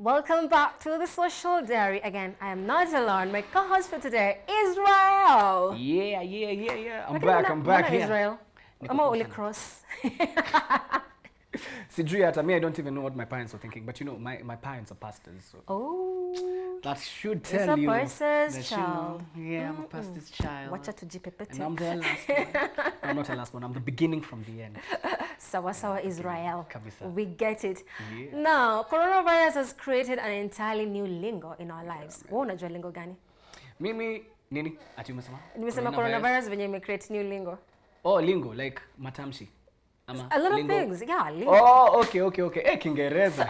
Welcome back to the Social Diary. Again, I am not alone. My co-host for today, Israel. Yeah. I'm back here. Israel. I'm only cross. Sijui hata me, I don't even know what my parents were thinking, but you know, my parents are pastors, so that should tell you pastor's child. I'm a pastor's child. Wacha tujipepete. And I'm the last one. I'm not the last one. I'm the beginning from the end. Sawa Israel. Kabisa. We get it. Yeah. Now, coronavirus has created an entirely new lingo in our lives. Wewe unajua lingo gani? Mimi nini? Ati umesema? Nimesema coronavirus venye imecreate new lingo. Oh, lingo like matamshi. A lot of things, yeah. Lingo. Oh, okay. Hey, Kiingereza.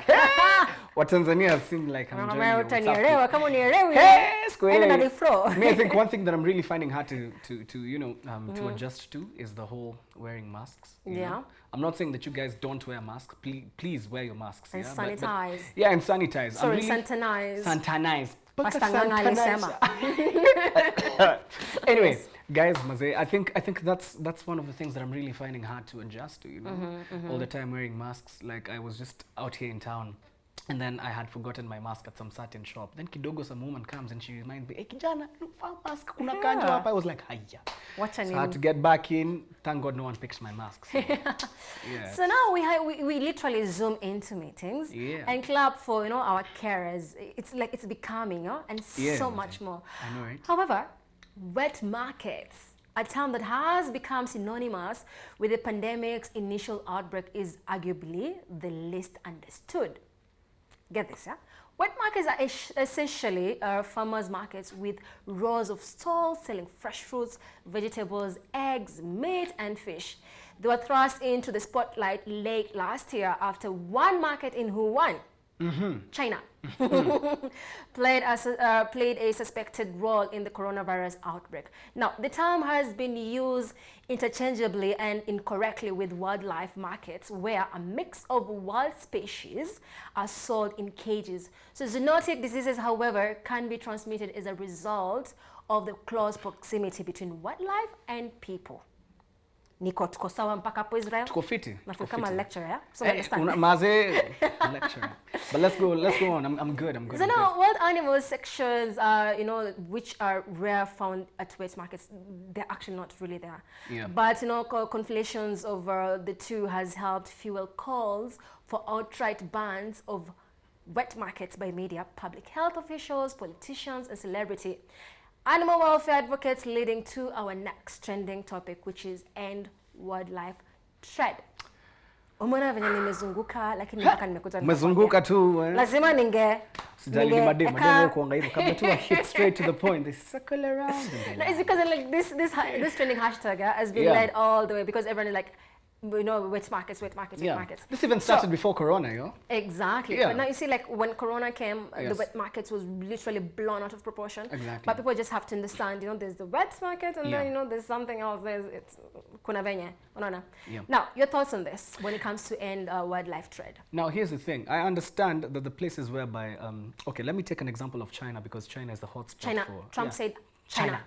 What Tanzania seem like I'm enjoying your utanielewa kama unielewi. Hey, square. Na flow. Me, I think one thing that I'm really finding hard to you know to adjust to is the whole wearing masks. You know? I'm not saying that you guys don't wear masks. Please wear your masks. And yeah? sanitize. And sanitize. Sorry, really santanize. Anyway, guys, Maze, I think that's one of the things that I'm really finding hard to adjust to, you know. All the time wearing masks. Like I was just out here in town and then I had forgotten my mask at some certain shop. Then kidogo some woman comes and she reminds me, "Hey kijana, look for mask, kuna kanjo hapa." I was like, "Hiya." So I had to get back in. Thank God no one picked my mask. So, yeah. So now we literally zoom into meetings and clap for, you know, our carers. It's like it's becoming, and so much more. I know, right? However, wet markets, a term that has become synonymous with the pandemic's initial outbreak, is arguably the least understood. Get this, yeah? Wet markets are essentially farmers' markets with rows of stalls selling fresh fruits, vegetables, eggs, meat, and fish. They were thrust into the spotlight late last year after one market in Wuhan, China, played a suspected role in the coronavirus outbreak. Now, the term has been used interchangeably and incorrectly with wildlife markets, where a mix of wild species are sold in cages. So zoonotic diseases, however, can be transmitted as a result of the close proximity between wildlife and people. Niko tuko sawa mpaka hapo Israel? Tuko fiti. Nafeel kama lecturer, yeah? So understand. Maze, lecturer. But let's go on. I'm good. So now, wild animal sections, you know, which are rare found at wet markets, they're actually not really there. Yeah. But, you know, conflations over the two has helped fuel calls for outright bans of wet markets by media, public health officials, politicians, and celebrity animal welfare advocates, leading to our next trending topic, which is end wildlife trade. Umeona venye nimezunguka lakini mpaka nimekuta nimezunguka tu. Lazima sijali mademo kuanga hivyo kabla tu hit straight to the point. They circle around. No, it's because like this trending hashtag has been led all the way because everyone is like, you know, wet markets. This even started before Corona, yo. Exactly. Yeah. But now you see, like when Corona came, the wet markets was literally blown out of proportion. Exactly. But people just have to understand, you know, there's the wet market and then, you know, there's something else. It's kuna venye. Now, your thoughts on this when it comes to end wildlife trade? Now, here's the thing. I understand that the places whereby, okay, let me take an example of China because China is the hotspot for... Trump said China.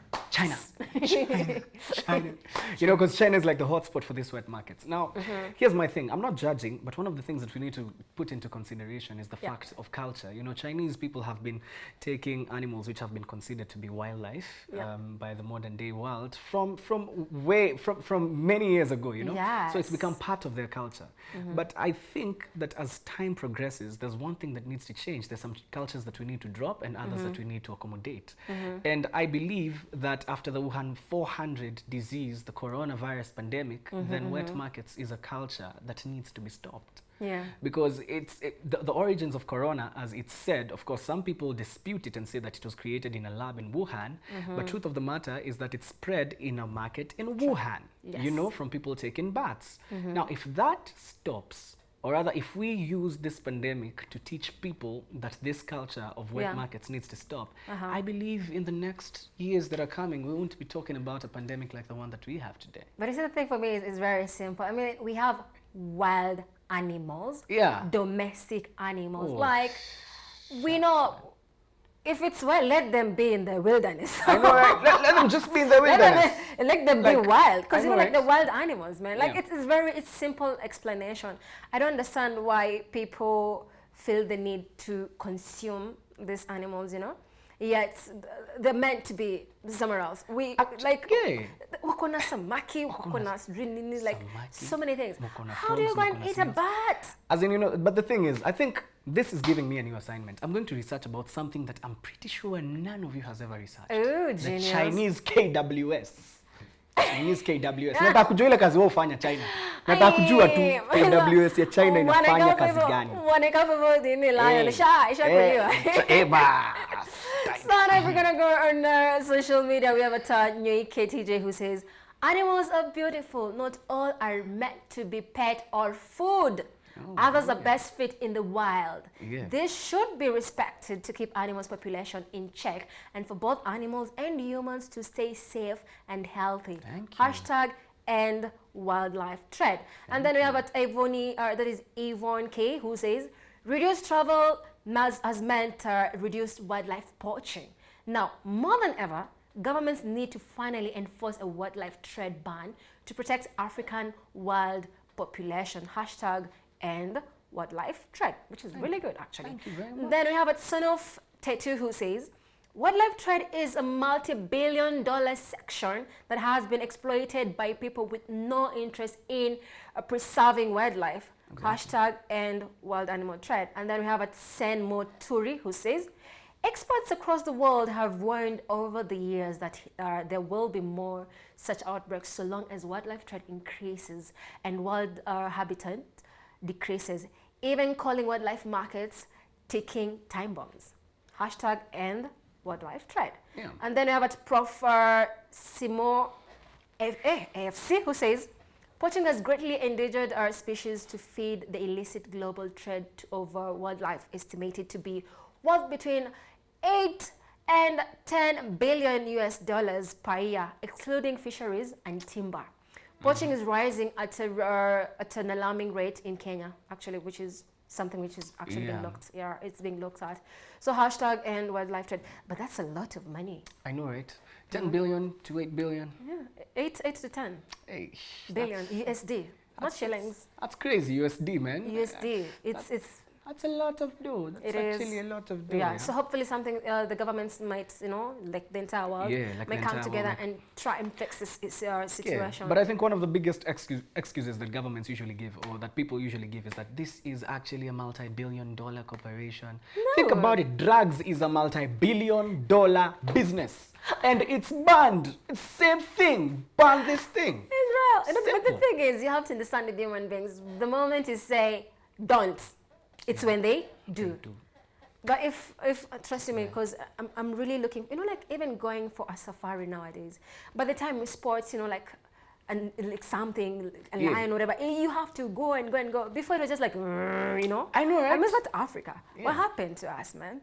You know, because China is like the hotspot for these wet markets. Now, here's my thing. I'm not judging, but one of the things that we need to put into consideration is the fact of culture. You know, Chinese people have been taking animals which have been considered to be wildlife by the modern day world from many years ago, you know? Yes. So it's become part of their culture. But I think that as time progresses, there's one thing that needs to change. There's some cultures that we need to drop and others that we need to accommodate. And I believe that after the Wuhan 400 disease, the coronavirus pandemic, then wet markets is a culture that needs to be stopped. Yeah. Because the origins of corona, as it's said, of course, some people dispute it and say that it was created in a lab in Wuhan. But truth of the matter is that it spread in a market in Wuhan, you know, from people taking baths. Now, if that stops, or rather, if we use this pandemic to teach people that this culture of wet markets needs to stop, I believe in the next years that are coming, we won't be talking about a pandemic like the one that we have today. But the thing for me is very simple. I mean, we have wild animals, domestic animals. Like, we know, if it's wild, let them be in the wilderness. I know, right? Let them just be in the wilderness. Let them be wild. Because, you know, like the wild animals, man. Like, it's simple explanation. I don't understand why people feel the need to consume these animals, you know. Yet they're meant to be somewhere else. We like wako na samaki, wako na nini, like so many things. How do you go and eat a bat? As in, you know, but the thing is, I think this is giving me a new assignment. I'm going to research about something that I'm pretty sure none of you has ever researched. Oh, the genius. Chinese KWS. Chinese KWS. Nataka kujua ile kazi wao ufanya China. Nataka kujua tu KWS ya China inafanya kazi gani. Waneka people dini lion. Isha kuliwa. So now if we're gonna go on social media, we have a Nyoi KTJ who says, animals are beautiful. Not all are meant to be pet or food. Others are best fit in the wild. This should be respected to keep animals' population in check and for both animals and humans to stay safe and healthy. Hashtag end wildlife trade. And then we have Avoni, that is Yvonne K, who says, reduced travel has meant reduced wildlife poaching. Now, more than ever, governments need to finally enforce a wildlife trade ban to protect African wild population. Hashtag end wildlife trade, which is really good, actually. Thank you very much. Then we have a son of Tetu who says, wildlife trade is a multi-billion-dollar section that has been exploited by people with no interest in preserving wildlife. Hashtag end wild animal trade. And then we have a Sen Moturi who says, experts across the world have warned over the years that there will be more such outbreaks so long as wildlife trade increases and wild habitat decreases, even calling wildlife markets ticking time bombs. Hashtag end wildlife trade. And then we have a Prof. Simo AFC who says, poaching has greatly endangered our species to feed the illicit global trade over wildlife, estimated to be worth between 8 and 10 billion US dollars per year, excluding fisheries and timber. Poaching is rising at an alarming rate in Kenya, actually, which is something which is actually being looked. Yeah, it's being looked at. So hashtag end wildlife trade, but that's a lot of money. I know, right? 10 billion to 8 billion. Yeah, 8 to 10 billion USD, not shillings. That's crazy, USD, man. USD. That's a lot of dough. That's actually a lot of dough. Yeah, so hopefully something the governments might, you know, like the entire world, might come together and try and fix this situation. But I think one of the biggest excuses that governments usually give, or that people usually give, is that this is actually a multi-billion-dollar corporation. No. Think about it. Drugs is a multi-billion-dollar business. And it's banned. It's the same thing. Ban this thing. Israel. But the thing is, you have to understand the human beings. The moment you say, don't, it's when they do. But if trust me, because I'm really looking, you know, like even going for a safari nowadays, by the time we sports, you know, like something, a lion or whatever, you have to go and go. Before it was just like, you know. I know, right? I miss that Africa. What happened to us, man?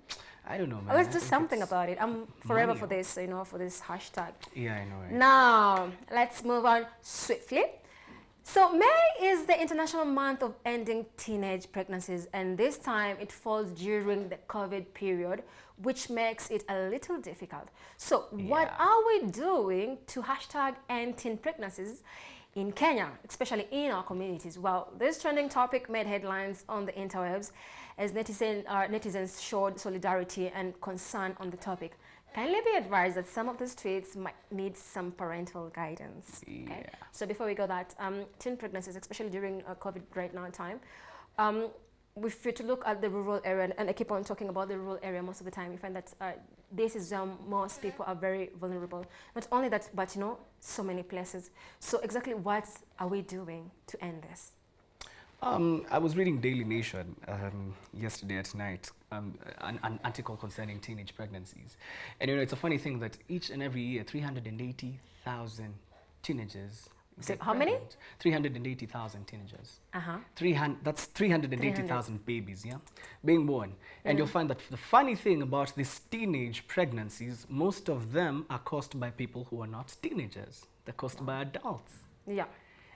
I don't know, man. Let's do something about it. I'm forever for this, you know, for this hashtag. Yeah, I know, right? Now, let's move on swiftly. So May is the International Month of Ending Teenage Pregnancies, and this time it falls during the COVID period, which makes it a little difficult. So what are we doing to hashtag end teen pregnancies in Kenya, especially in our communities? Well, this trending topic made headlines on the interwebs as netizens showed solidarity and concern on the topic. Kindly be advised that some of these tweets might need some parental guidance. Okay? So before we go that, teen pregnancies, especially during COVID right now time, if you to look at the rural area, and I keep on talking about the rural area most of the time, you find that this is where most people are very vulnerable. Not only that, but you know, so many places. So exactly what are we doing to end this? I was reading Daily Nation yesterday at night, an article concerning teenage pregnancies. And you know, it's a funny thing that each and every year, 380,000 teenagers. So how many? 380,000 teenagers. That's 380,000 babies, being born. And you'll find that the funny thing about these teenage pregnancies, most of them are caused by people who are not teenagers. They're caused by adults. Yeah.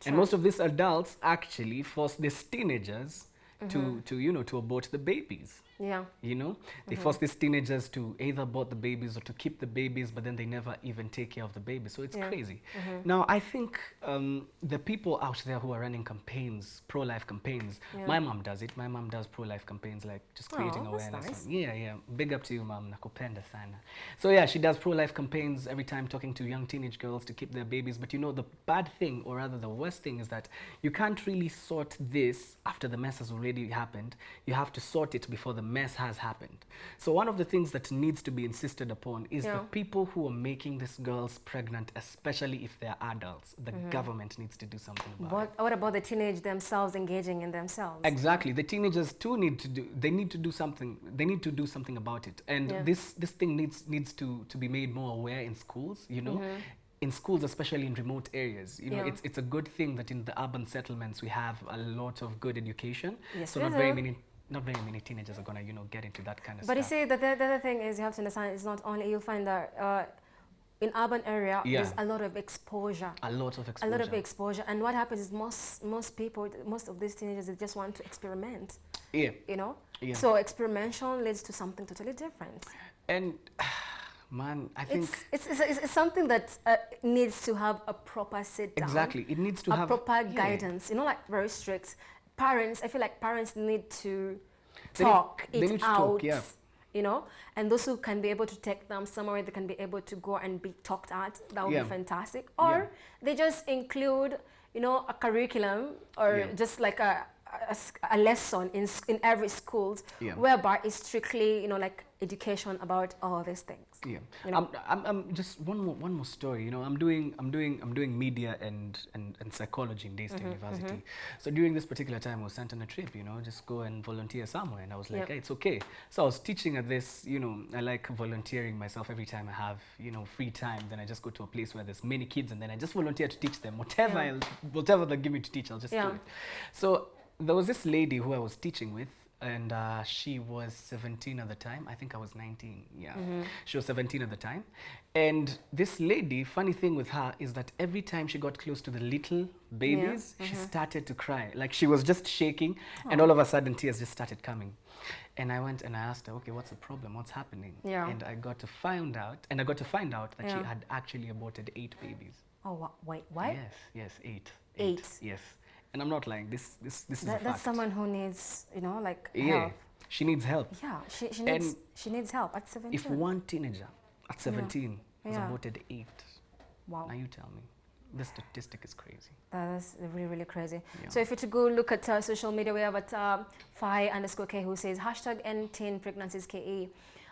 And most of these adults actually force these teenagers to abort the babies. Yeah. You know, they force these teenagers to either abort the babies or to keep the babies, but then they never even take care of the babies. So it's crazy. Now, I think the people out there who are running campaigns, pro-life campaigns, my mom does it. My mom does pro-life campaigns, like just creating awareness. Nice. Yeah. Big up to you, mom. Nakupenda sana. So yeah, she does pro-life campaigns every time, talking to young teenage girls to keep their babies. But you know, the bad thing, or rather the worst thing, is that you can't really sort this after the mess has already happened. You have to sort it before the mess has happened. So one of the things that needs to be insisted upon is the people who are making these girls pregnant, especially if they're adults. The government needs to do something about it. What about the teenage themselves engaging in themselves? Exactly. The teenagers too need to do something. They need to do something about it. And this thing needs to be made more aware in schools, you know. In schools, especially in remote areas, you know, it's a good thing that in the urban settlements we have a lot of good education. Yes, so not very many teenagers are gonna, you know, get into that kind of But stuff. you see, the other thing is, you have to understand, it's not only, you'll find that in urban area, there's a lot of exposure. A lot of exposure. A lot of exposure. And what happens is most people, most of these teenagers, they just want to experiment. Yeah. You know? Yeah. So experimentation leads to something totally different. And man, I think it's something that needs to have a proper sit down. exactly. It needs to have proper guidance. You know, like very strict. Parents, I feel like parents need to talk it out. You know, and those who can be able to take them somewhere they can be able to go and be talked at, that would be fantastic. Or they just include, you know, a curriculum or just like a lesson in every school whereby it's strictly, you know, like education about all these things. Yeah, you know? I'm just one more story. You know, I'm doing media and psychology in Daystar University. So during this particular time, I was sent on a trip. You know, just go and volunteer somewhere, and I was like, hey, it's okay. So I was teaching at this. You know, I like volunteering myself every time I have, you know, free time. Then I just go to a place where there's many kids, and then I just volunteer to teach them whatever they give me to teach. I'll just do it. So there was this lady who I was teaching with, and she was 17 at the time. I think I was 19. Yeah, she was 17 at the time. And this lady, funny thing with her is that every time she got close to the little babies, she started to cry. Like she was just shaking, and all of a sudden tears just started coming. And I went and I asked her, okay, what's the problem? What's happening? And I got to find out, that she had actually aborted 8 babies. Oh, wait, what? Yes, 8. 8. Yes. And I'm not lying. This is a fact. That's someone who needs, you know, like help. She needs help. Yeah, she needs help at 17. If one teenager at 17 has aborted 8, wow. Now you tell me, this statistic is crazy. That's really, really crazy. So if you to go look at social media, we have at Phi_K who says #end-teen pregnancies KE.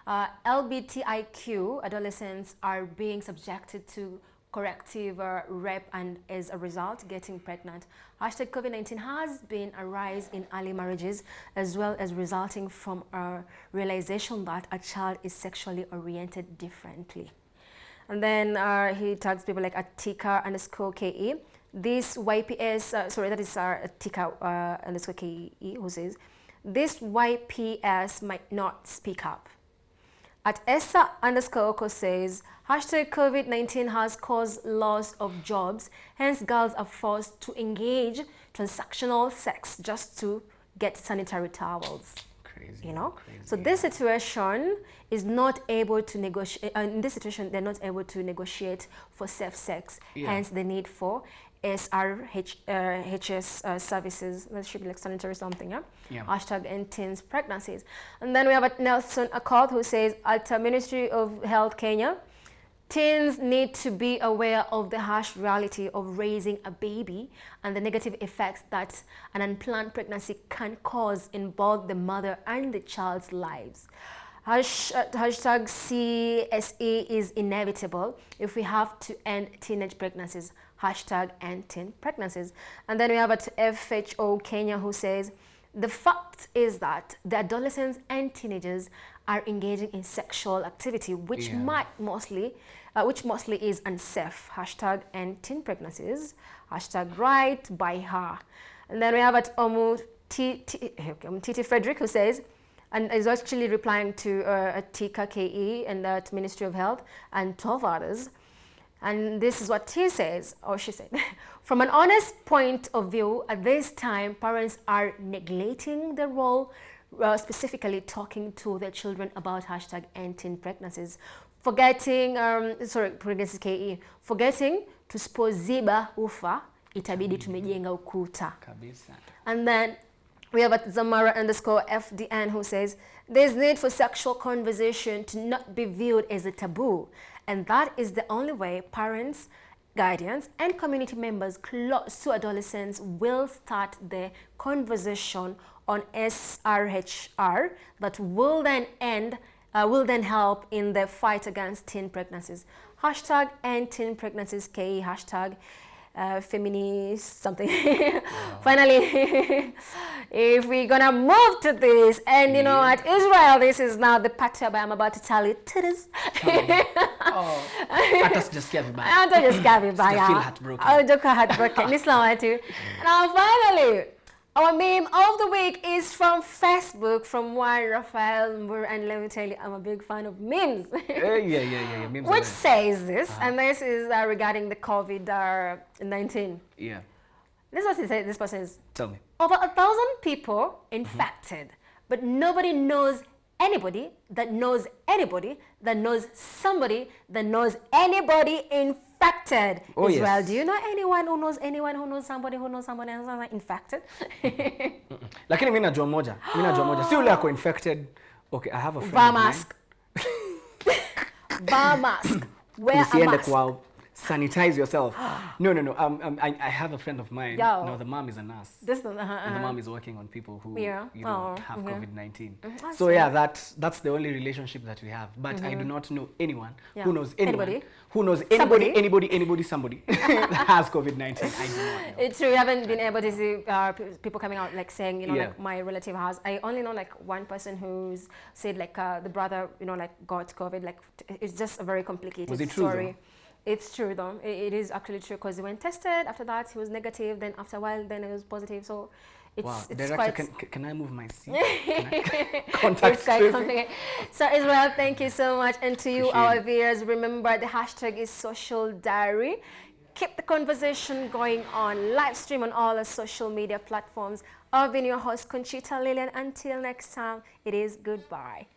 LGBTIQ adolescents are being subjected to corrective rape and as a result getting pregnant. #COVID-19 has been a rise in early marriages as well as resulting from a realization that a child is sexually oriented differently. And then he tags people like Atika_KE. This YPS, that is Atika_KE who says, this YPS might not speak up. At Essa_Oko says, #COVID-19 has caused loss of jobs, hence girls are forced to engage transactional sex just to get sanitary towels. Crazy. You know? Crazy. So this situation is not able to negotiate, in this situation they're not able to negotiate for safe sex, hence the need for SRHS services. That should be like sanitary something, #end-teens pregnancies. And then we have Nelson Accord who says, at the Ministry of Health Kenya, teens need to be aware of the harsh reality of raising a baby and the negative effects that an unplanned pregnancy can cause in both the mother and the child's lives. #CSE is inevitable if we have to end teenage pregnancies. #end-teen pregnancies. And then we have at FHO Kenya who says, the fact is that the adolescents and teenagers are engaging in sexual activity, which mostly is unsafe. #end-teen pregnancies. #right by her. And then we have at Titi Frederick who says, and is actually replying to Atika KE and that Ministry of Health and 12 others. And this is what he says, or she said. From an honest point of view, at this time, parents are neglecting the role specifically talking to their children about hashtag end teen pregnancies, forgetting pregnancy KE, forgetting tusipoziba ufa itabidi tumejenga ukuta. Kabisa. And then we have at Zamara_FDN who says, there's need for sexual conversation to not be viewed as a taboo. And that is the only way parents, guardians, and community members close to adolescents will start the conversation on SRHR that will then help in the fight against teen pregnancies. Hashtag end teen pregnancies KE, hashtag feminist something. Finally, if we're gonna move to this, and you know what, Israel, this is now the part where I'm about to tell you titties. Atas just gave it back. I just gave it back. I feel heartbroken. I feel heartbroken. Now finally, our meme of the week is from Facebook, from one Rafael Mbur, and let me tell you, I'm a big fan of memes. Yeah. Memes Which says this, and this is regarding the COVID-19. Yeah. This is what he said. This person is, Tell me. over 1,000 people infected, but nobody knows anybody that knows anybody that knows somebody that knows anybody infected. Oh, Israel, yes. do you know anyone who knows somebody who knows somebody else infected? Lakini mimi najua moja. Si ule ako infected. Okay, I have a friend. Wear mask. Wear mask. Wear a mask. Kwao. Sanitize yourself. No. I have a friend of mine. Yo. No, the mom is a nurse. And the mom is working on people who have COVID-19. So yeah, that's the only relationship that we have. But I do not know anyone who knows anyone who knows anybody, somebody that has COVID-19. I do not know. It's true. We haven't been able to see people coming out like saying, you know, like my relative has. I only know like one person who's said like the brother, you know, like got COVID. Like it's just a very complicated story. Though? It's true though. It is actually true because he went tested. After that, he was negative. Then after a while, then it was positive. So it's Director, quite... can I move my seat? Contact it's quite complicated. So Israel, thank you so much. And to you, our viewers, remember the hashtag is Social Diary. Keep the conversation going on. Live stream on all our social media platforms. I've been your host, Conchita Lillian. Until next time, it is goodbye.